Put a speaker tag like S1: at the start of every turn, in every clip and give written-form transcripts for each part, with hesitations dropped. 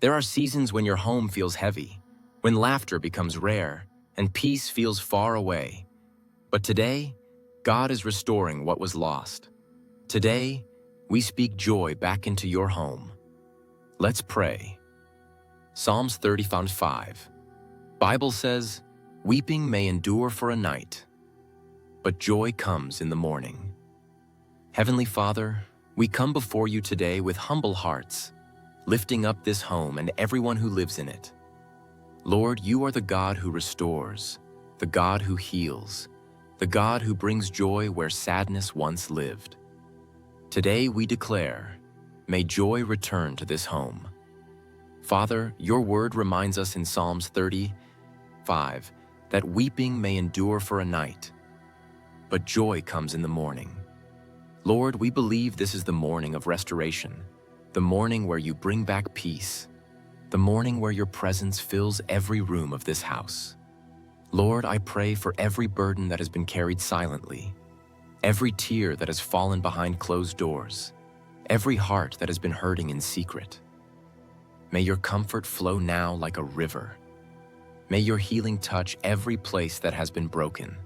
S1: There are seasons when your home feels heavy, when laughter becomes rare, and peace feels far away. But today, God is restoring what was lost. Today, we speak joy back into your home. Let's pray. Psalms 35:5. Bible says, "Weeping may endure for a night, but joy comes in the morning." Heavenly Father, we come before you today with humble hearts, lifting up this home and everyone who lives in it. Lord, you are the God who restores, the God who heals, the God who brings joy where sadness once lived. Today we declare, may joy return to this home. Father, your word reminds us in Psalms 30:5 that weeping may endure for a night, but joy comes in the morning. Lord, we believe this is the morning of restoration, the morning where you bring back peace, the morning where your presence fills every room of this house. Lord, I pray for every burden that has been carried silently, every tear that has fallen behind closed doors, every heart that has been hurting in secret. May your comfort flow now like a river. May your healing touch every place that has been broken.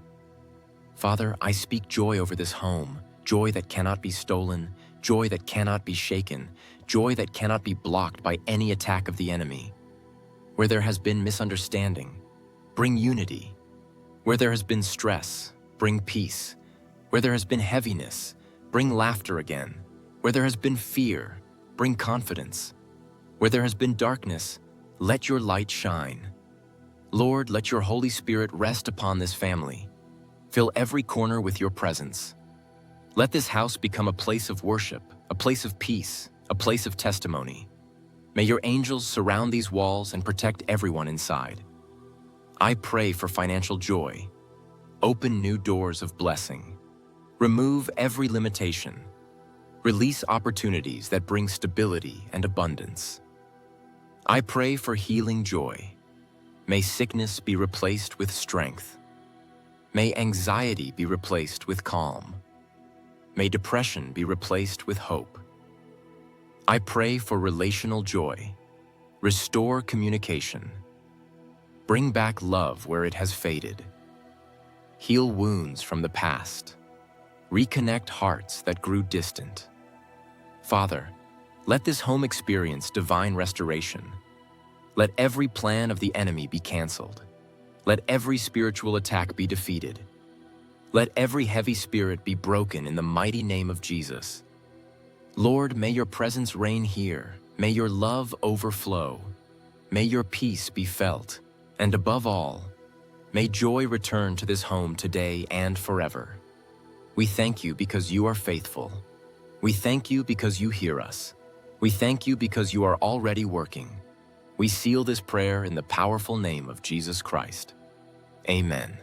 S1: Father, I speak joy over this home, joy that cannot be stolen, joy that cannot be shaken, joy that cannot be blocked by any attack of the enemy. Where there has been misunderstanding, bring unity. Where there has been stress, bring peace. Where there has been heaviness, bring laughter again. Where there has been fear, bring confidence. Where there has been darkness, let your light shine. Lord, let your Holy Spirit rest upon this family. Fill every corner with your presence. Let this house become a place of worship, a place of peace, a place of testimony. May your angels surround these walls and protect everyone inside. I pray for financial joy. Open new doors of blessing. Remove every limitation. Release opportunities that bring stability and abundance. I pray for healing joy. May sickness be replaced with strength. May anxiety be replaced with calm. May depression be replaced with hope. I pray for relational joy. Restore communication. Bring back love where it has faded. Heal wounds from the past. Reconnect hearts that grew distant. Father, let this home experience divine restoration. Let every plan of the enemy be canceled. Let every spiritual attack be defeated. Let every heavy spirit be broken in the mighty name of Jesus. Lord, may your presence reign here. May your love overflow. May your peace be felt. And above all, may joy return to this home today and forever. We thank you because you are faithful. We thank you because you hear us. We thank you because you are already working. We seal this prayer in the powerful name of Jesus Christ. Amen.